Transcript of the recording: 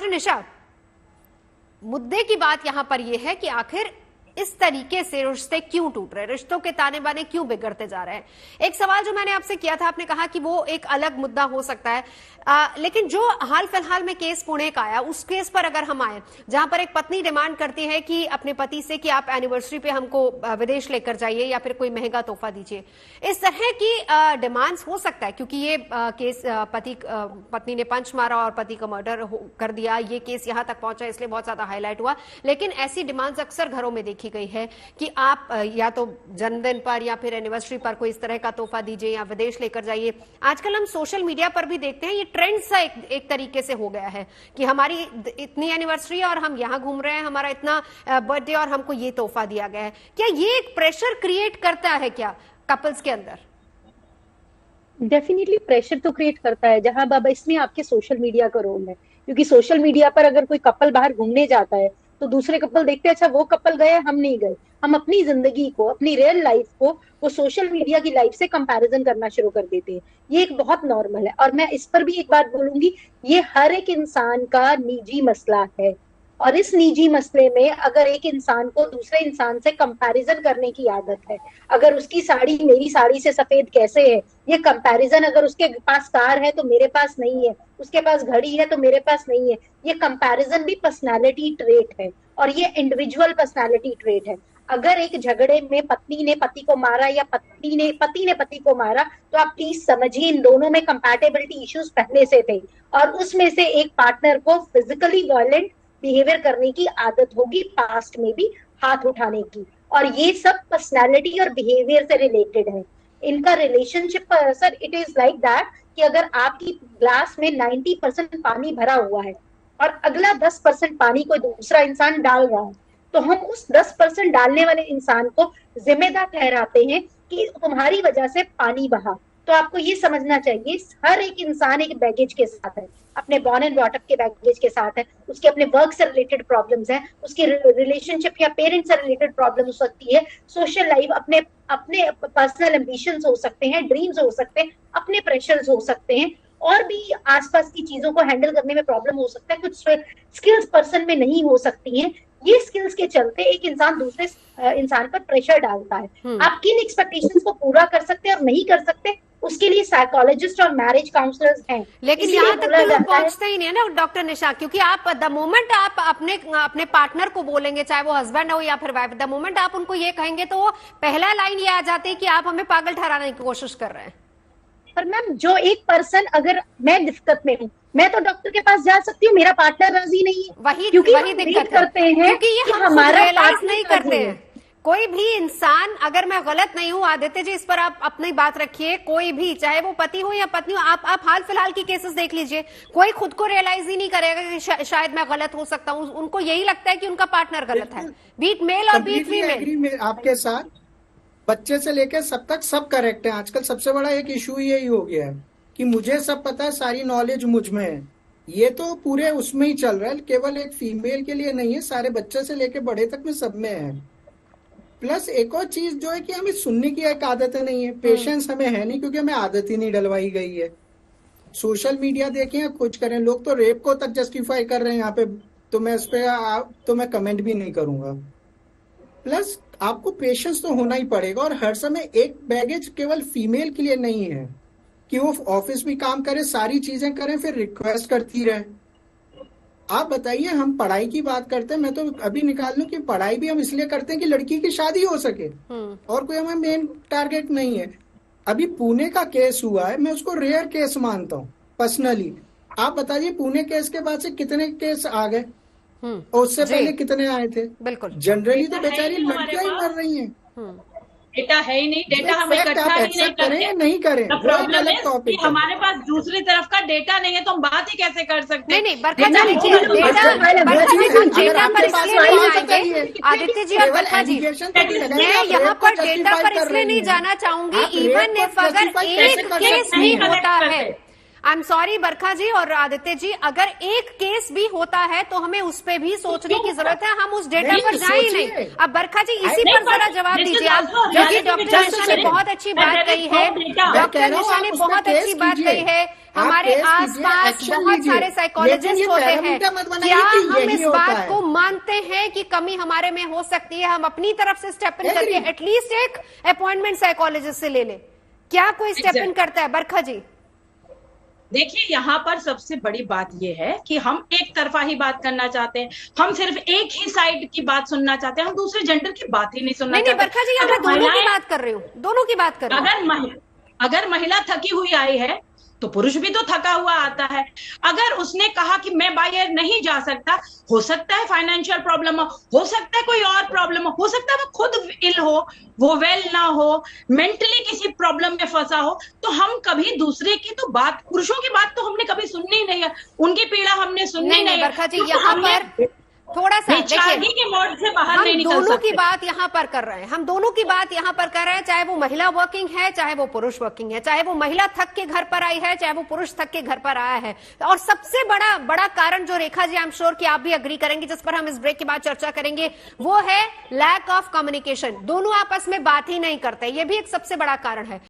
Doctor निशा, मुद्दे की बात यहां पर यह है कि आखिर इस तरीके से रिश्ते क्यों टूट रहे, रिश्तों के ताने बाने क्यों बिगड़ते जा रहे हैं। एक सवाल जो मैंने आपसे किया था, आपने कहा कि वो एक अलग मुद्दा हो सकता है, लेकिन जो हाल फिलहाल में केस पुणे का आया, उस केस पर अगर हम आए, जहां पर एक पत्नी डिमांड करती है कि अपने पति से कि आप एनिवर्सरी पे हमको विदेश लेकर जाइए या फिर कोई महंगा तोहफा दीजिए, इस तरह की डिमांड्स हो सकता है क्योंकि ये केस पत्नी ने पंच मारा और पति का मर्डर कर दिया, ये केस यहां तक पहुंचा इसलिए बहुत ज्यादा हाईलाइट हुआ। लेकिन ऐसी डिमांड्स अक्सर घरों में देखी गई है कि आप या तो जन्मदिन पर या फिर एनिवर्सरी पर कोई इस तरह का तोहफा दीजिए या विदेश लेकर जाइए। आजकल हम सोशल मीडिया पर भी देखते हैं, ये ट्रेंड सा एक तरीके से हो गया है कि हमारी इतनी एनिवर्सरी है और हम यहां घूम रहे हैं, हमारा इतना बर्थडे और हमको ये तोहफा दिया गया है। क्या ये एक प्रेशर क्रिएट करता है क्या कपल्स के अंदर? डेफिनेटली प्रेशर तो क्रिएट करता है, जहां बाबा इसमें आपके सोशल मीडिया का रोल है। क्योंकि सोशल मीडिया पर अगर कोई कपल बाहर घूमने जाता है तो दूसरे कपल देखते हैं अच्छा वो कपल गए हम नहीं गए, हम अपनी जिंदगी को, अपनी रियल लाइफ को वो सोशल मीडिया की लाइफ से कंपैरिजन करना शुरू कर देते हैं। ये एक बहुत नॉर्मल है। और मैं इस पर भी एक बात बोलूंगी, ये हर एक इंसान का निजी मसला है। और इस निजी मसले में अगर एक इंसान को दूसरे इंसान से कंपैरिजन करने की आदत है, अगर उसकी साड़ी मेरी साड़ी से सफेद कैसे है, ये कंपैरिजन, अगर उसके पास कार है तो मेरे पास नहीं है, उसके पास घड़ी है तो मेरे पास नहीं है, ये कंपैरिजन भी पर्सनालिटी ट्रेट है और ये इंडिविजुअल पर्सनालिटी ट्रेट है। अगर एक झगड़े में पत्नी ने पति को मारा या पति ने पति को मारा, तो आप प्लीज समझिए इन दोनों में कंपैटिबिलिटी इश्यूज पहले से थे और उसमें से एक पार्टनर को फिजिकली वायलेंट बिहेवियर करने की आदत होगी, पास्ट में भी हाथ उठाने की। और ये सब पर्सनालिटी और बिहेवियर से रिलेटेड है। इनका रिलेशनशिप पर असर इट इज लाइक दैट कि अगर आपकी ग्लास में 90% पानी भरा हुआ है और अगला 10% पानी कोई दूसरा इंसान डाल रहा है, तो हम उस 10% डालने वाले इंसान को जिम्मेदार ठहराते हैं कि तुम्हारी वजह से पानी बहा। तो आपको ये समझना चाहिए हर एक इंसान एक बैगेज के साथ है, अपने बॉर्न एंड ब्रॉट अप के बैगेज के साथ है, उसके अपने वर्क से रिलेटेड प्रॉब्लम्स हैं, उसके रिलेशनशिप या पेरेंट्स से रिलेटेड प्रॉब्लम हो सकती है, सोशल लाइफ, अपने अपने पर्सनल एम्बिशंस हो सकते हैं, ड्रीम्स हो सकते हैं, अपने प्रेशर्स हो सकते हैं, और भी आसपास की चीजों को हैंडल करने में प्रॉब्लम हो सकता है, कुछ स्किल्स पर्सन में नहीं हो सकती हैं। ये स्किल्स के चलते एक इंसान दूसरे इंसान पर प्रेशर डालता है। आप किन एक्सपेक्टेशंस को पूरा कर सकते हैं और नहीं कर सकते, उसके लिए साइकोलॉजिस्ट और मैरिज काउंसलर्स हैं। लेकिन यहाँ तक तो पहुंचते ही नहीं है ना डॉक्टर निशा, क्योंकि आप द मोमेंट आप अपने पार्टनर को बोलेंगे, चाहे वो हस्बैंड हो या फिर वाइफ, द मोमेंट आप उनको ये कहेंगे तो वो पहला लाइन ये आ जाती है कि आप हमें पागल ठहराने की कोशिश कर रहे हैं। पर मैम जो एक पर्सन, अगर मैं दिक्कत में हूँ, मैं तो डॉक्टर के पास जा सकती हूँ, मेरा पार्टनर राजी नहीं है, वही दिक्कत करते हैं क्योंकि ये हमारा रियलाइज नहीं करते हैं। कोई भी इंसान, अगर मैं गलत नहीं हूं, आदित्य जी इस पर आप अपनी बात रखिए, कोई भी चाहे वो पति हो या पत्नी हो, आप हाल फिलहाल की केसेस देख लीजिए, कोई खुद को रियलाइज ही नहीं करेगा कि शायद मैं गलत हो सकता हूं। उनको यही लगता है कि उनका पार्टनर गलत है, बीट मेल और बीट फीमेल। आपके साथ बच्चे से लेकर सब तक सब करेक्ट है। आजकल सबसे बड़ा एक इशू यही हो गया है कि मुझे सब पता है, सारी नॉलेज मुझ में है। ये तो पूरे उसमें ही चल रहा है, केवल एक फीमेल के लिए नहीं है, सारे बच्चे से लेकर बड़े तक में सब में है। प्लस एक और चीज जो है कि हमें सुनने की एक आदत नहीं है, पेशेंस हमें है नहीं, क्योंकि हमें आदत ही नहीं डलवाई गई है। सोशल मीडिया देखें या कुछ करें, लोग तो रेप को तक जस्टिफाई कर रहे हैं यहाँ पे, तो मैं इस पे तो मैं कमेंट भी नहीं करूंगा। प्लस आपको पेशेंस तो होना ही पड़ेगा, और हर समय एक बैगेज केवल फीमेल के लिए नहीं है कि वो ऑफिस भी काम करे, सारी चीजें करें, फिर रिक्वेस्ट करती रहे। आप बताइए, हम पढ़ाई की बात करते हैं, मैं तो अभी निकाल लूं कि पढ़ाई भी हम इसलिए करते हैं कि लड़की की शादी हो सके, और कोई हमें मेन टारगेट नहीं है। अभी पुणे का केस हुआ है, मैं उसको रेयर केस मानता हूँ पर्सनली। आप बताइए पुणे केस के बाद से कितने केस आ गए और उससे पहले कितने आए थे? बिल्कुल, जनरली तो बेचारी लड़कियां ही मर रही हैं। डेटा है ही नहीं, डेटा हम इकट्ठा ही नहीं करते, नहीं करें। प्रॉब्लम है कि हमारे पास दूसरी तरफ का डेटा नहीं है, तो हम बात ही कैसे कर सकते हैं? नहीं, बरखा जी, डेटा पर इसलिए नहीं जाएंगे, आदित्य जी और बरखा जी, मैं यहाँ पर डेटा पर इसलिए नहीं जाना चाहूंगी, इवन इफ अगर एक केस भी होता है, आई एम सॉरी बरखा जी और आदित्य जी, अगर एक केस भी होता है तो हमें उस पे भी सोचने की जरूरत है, हम उस डेटा पर जाए ही नहीं। अब बरखा जी इसी पर जरा जवाब दीजिए आप, क्योंकि डॉक्टर निशा ने बहुत अच्छी बात कही है, डॉक्टर निशा ने बहुत अच्छी बात कही है, हमारे आसपास बहुत सारे साइकोलॉजिस्ट होते हैं, क्या हम इस बात को मानते हैं कि कमी हमारे में हो सकती है, हम अपनी तरफ से स्टेप इन करके एटलीस्ट एक अपॉइंटमेंट साइकोलॉजिस्ट से ले लें? क्या कोई स्टेप इन करता है बरखा जी? देखिए, यहाँ पर सबसे बड़ी बात यह है कि हम एक तरफा ही बात करना चाहते हैं, हम सिर्फ एक ही साइड की बात सुनना चाहते हैं, हम दूसरे जेंडर की बात ही नहीं सुनना चाहते। बरखा जी, मैं दोनों की बात कर रही हूँ, दोनों की बात कर रही हूँ। अगर महिला थकी हुई आई है तो पुरुष भी तो थका हुआ आता है। अगर उसने कहा कि मैं बाहर नहीं जा सकता, हो सकता है फाइनेंशियल प्रॉब्लम हो सकता है कोई और प्रॉब्लम हो सकता है वो खुद इल हो, वो वेल ना हो, मेंटली किसी प्रॉब्लम में फंसा हो, तो हम कभी दूसरे की तो बात, पुरुषों की बात तो हमने कभी सुननी ही नहीं है, उनकी पीड़ा हमने सुननी नहीं है। बरखा जी, यहाँ पर थोड़ा सा देखिए, के मोड से बाहर नहीं निकल सकते। हम दोनों की बात यहाँ पर कर रहे हैं, हम दोनों की बात यहाँ पर कर रहे हैं, चाहे वो महिला वर्किंग है, चाहे वो पुरुष वर्किंग है, चाहे वो महिला थक के घर पर आई है, चाहे वो पुरुष थक के घर पर आया है। और सबसे बड़ा कारण जो Rekha ji, I am sure कि आप भी अग्री करेंगे, जिस पर हम इस ब्रेक के बाद चर्चा करेंगे, वो है लैक ऑफ कम्युनिकेशन। दोनों आपस में बात ही नहीं करते, ये भी एक सबसे बड़ा कारण है।